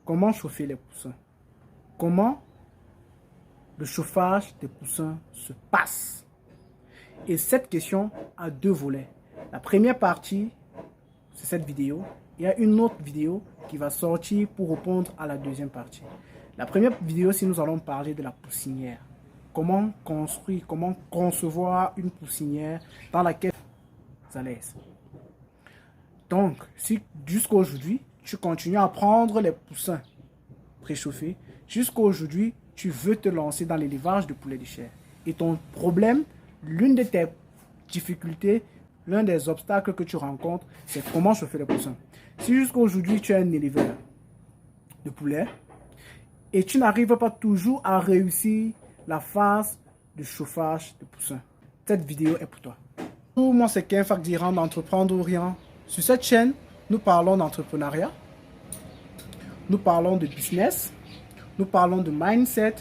Comment chauffer les poussins? Comment le chauffage des poussins se passe? Et cette question a deux volets. La première partie, c'est cette vidéo. Il y a une autre vidéo qui va sortir pour répondre à la deuxième partie. La première vidéo, si nous allons parler de la poussinière. Comment construire, comment concevoir une poussinière dans laquelle vous allez. Donc, si jusqu'à aujourd'hui, tu continues à prendre les poussins préchauffés, jusqu'à aujourd'hui, tu veux te lancer dans l'élevage de poulets de chair. Et ton problème, l'une de tes difficultés, l'un des obstacles que tu rencontres, c'est comment chauffer les poussins. Si jusqu'à aujourd'hui, tu es un éleveur de poulets et tu n'arrives pas toujours à réussir la phase de chauffage de poussins, cette vidéo est pour toi. Moi, c'est Ken Fakdiran d'Entreprendre Orient. Sur cette chaîne, nous parlons d'entrepreneuriat, nous parlons de business, nous parlons de mindset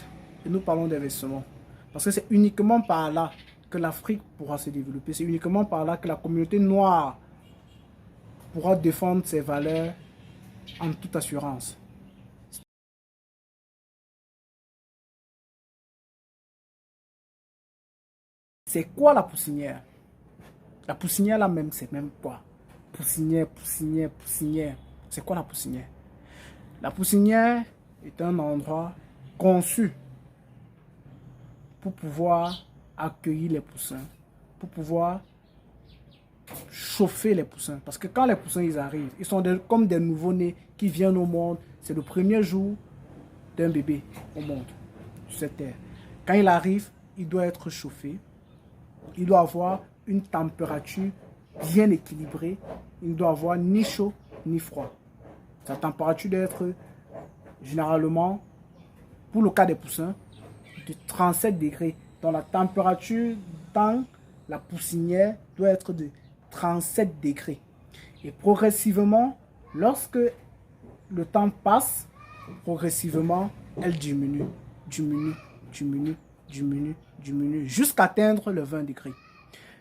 et nous parlons d'investissement. Parce que c'est uniquement par là que l'Afrique pourra se développer. C'est uniquement par là que la communauté noire pourra défendre ses valeurs en toute assurance. C'est quoi la poussinière? La poussinière là même, c'est même quoi? Poussinière. C'est quoi la poussinière? La poussinière est un endroit conçu pour pouvoir accueillir les poussins, pour pouvoir chauffer les poussins. Parce que quand les poussins ils arrivent, ils sont comme des nouveaux-nés qui viennent au monde. C'est le premier jour d'un bébé au monde, sur cette terre. Quand il arrive, il doit être chauffé. Il doit avoir une température bien équilibrée. Il ne doit avoir ni chaud ni froid. Sa température doit être généralement, pour le cas des poussins, de 37 degrés. Donc la température dans la poussinière doit être de 37 degrés. Et progressivement, lorsque le temps passe, progressivement, elle diminue, jusqu'à atteindre le 20 degrés.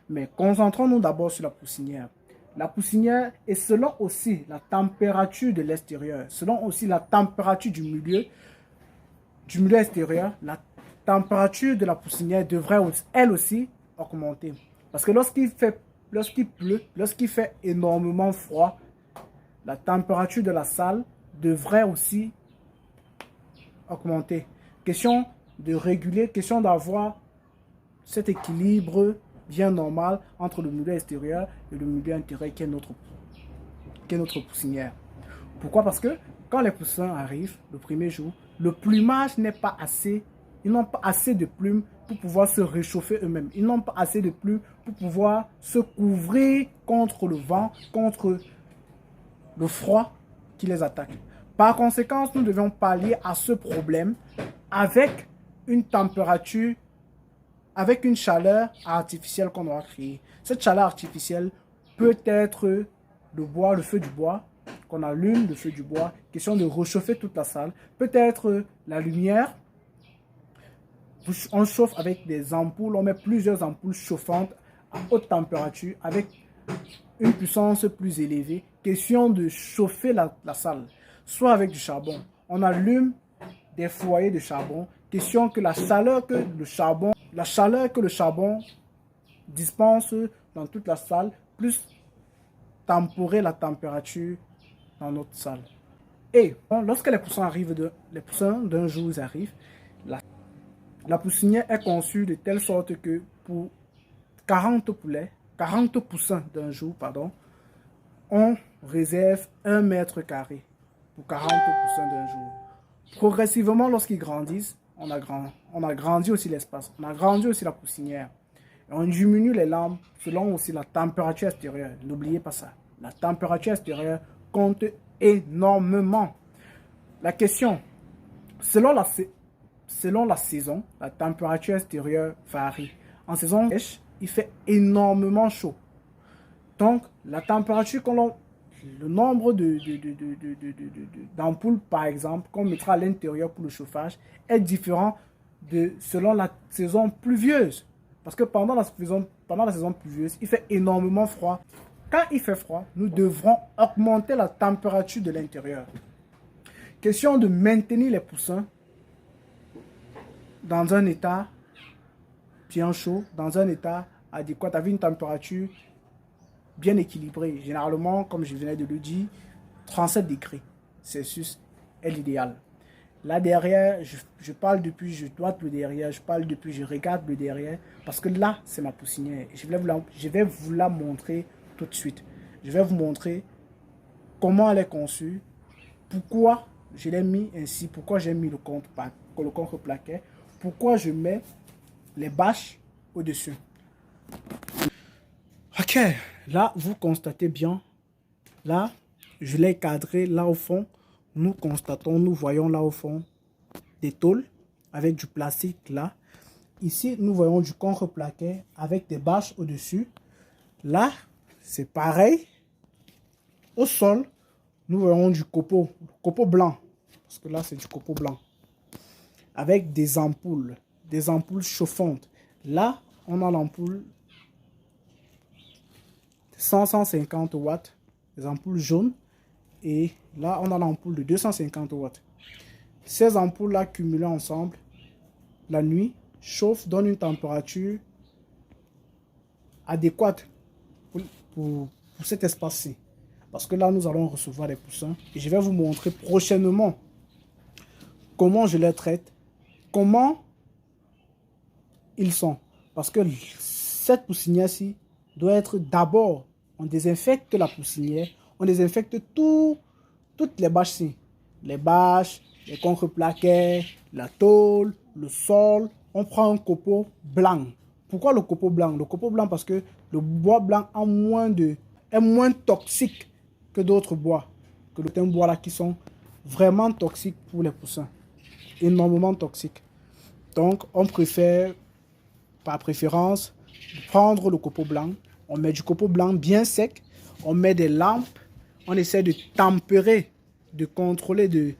Mais concentrons-nous d'abord sur la poussinière. La poussinière est selon aussi la température de l'extérieur, selon aussi la température du milieu extérieur, la température de la poussinière devrait elle aussi augmenter. Parce que lorsqu'il pleut, lorsqu'il fait énormément froid, la température de la salle devrait aussi augmenter. Question de réguler, question d'avoir cet équilibre bien normal entre le milieu extérieur et le milieu intérieur qui est notre poussinière. Pourquoi? Parce que quand les poussins arrivent le premier jour, le plumage n'est pas assez. Ils n'ont pas assez de plumes pour pouvoir se réchauffer eux-mêmes. Ils n'ont pas assez de plumes pour pouvoir se couvrir contre le vent, contre le froid qui les attaque. Par conséquent, nous devons pallier à ce problème avec une température, avec une chaleur artificielle qu'on aura créée. Cette chaleur artificielle peut être le bois, le feu du bois, qu'on allume le feu du bois, question de réchauffer toute la salle. Peut-être la lumière. On chauffe avec des ampoules, on met plusieurs ampoules chauffantes à haute température avec une puissance plus élevée. Question de chauffer la salle, soit avec du charbon. On allume des foyers de charbon. Question que la chaleur que le charbon dispense dans toute la salle, plus temporer la température dans notre salle. Et lorsque les poussins d'un jour arrivent, la poussinière est conçue de telle sorte que pour 40 poussins d'un jour, on réserve 1 mètre carré pour 40 poussins d'un jour. Progressivement, lorsqu'ils grandissent, on a grandi aussi l'espace, on a grandi aussi la poussinière. Et on diminue les lampes selon aussi la température extérieure. N'oubliez pas ça. La température extérieure compte énormément. La question, selon la saison, la température extérieure varie. En saison sèche, il fait énormément chaud. Donc, la température le nombre d'ampoules, par exemple, qu'on mettra à l'intérieur pour le chauffage, est différent selon la saison pluvieuse. Parce que pendant la saison pluvieuse, il fait énormément froid. Quand il fait froid, nous devrons augmenter la température de l'intérieur. Question de maintenir les poussins dans un état bien chaud, dans un état adéquat, avec une température bien équilibrée. Généralement, comme je venais de le dire, 37 degrés Celsius est l'idéal. Là derrière, je parle depuis, je doite le derrière, je parle depuis, je regarde le derrière, parce que là, c'est ma poussinière. Je vais vous la montrer tout de suite. Je vais vous montrer comment elle est conçue, pourquoi je l'ai mis ainsi, pourquoi j'ai mis le contre-plaquet, pourquoi je mets les bâches au-dessus. Ok, là, vous constatez bien, là, je l'ai cadré là au fond. Nous constatons, nous voyons là au fond des tôles avec du plastique là. Ici, nous voyons du contre-plaquet avec des bâches au-dessus. Là, c'est pareil. Au sol, nous voyons du copeau blanc. Parce que là, c'est du copeau blanc. Avec des ampoules chauffantes. Là, on a l'ampoule 150 watts, des ampoules jaunes. Et là, on a l'ampoule de 250 watts. Ces ampoules-là cumulées ensemble, la nuit, chauffent, donnent une température adéquate pour cet espace-ci. Parce que là, nous allons recevoir les poussins. Et je vais vous montrer prochainement comment je les traite, comment ils sont. Parce que cette poussinière-ci doit être d'abord, on désinfecte la poussinière, on désinfecte toutes les bâches-ci. Les bâches, les contre-plaquets, la tôle, le sol. On prend un copeau blanc. Pourquoi le copeau blanc? Le copeau blanc parce que le bois blanc est moins toxique que d'autres bois. Que certains bois là qui sont vraiment toxiques pour les poussins. Énormément toxiques. Donc on préfère, par préférence, prendre le copeau blanc. On met du copeau blanc bien sec. On met des lampes. On essaie de tempérer, de contrôler, de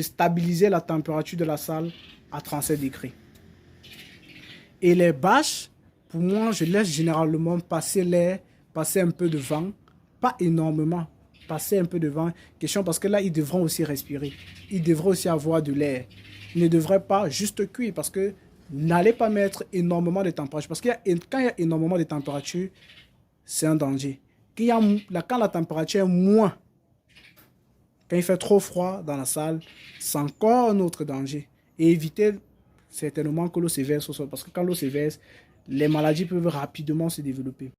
stabiliser la température de la salle à 37 degrés. Et les bâches, pour moi, je laisse généralement passer l'air, passer un peu de vent. Pas énormément, passer un peu de vent. Question parce que là, ils devront aussi respirer. Ils devront aussi avoir de l'air. Ils ne devraient pas juste cuire parce que n'allez pas mettre énormément de température. Parce que quand il y a énormément de température, c'est un danger. Quand la température est moins, quand il fait trop froid dans la salle, c'est encore un autre danger. Et éviter certainement que l'eau se verse au sol. Parce que quand l'eau se verse, les maladies peuvent rapidement se développer.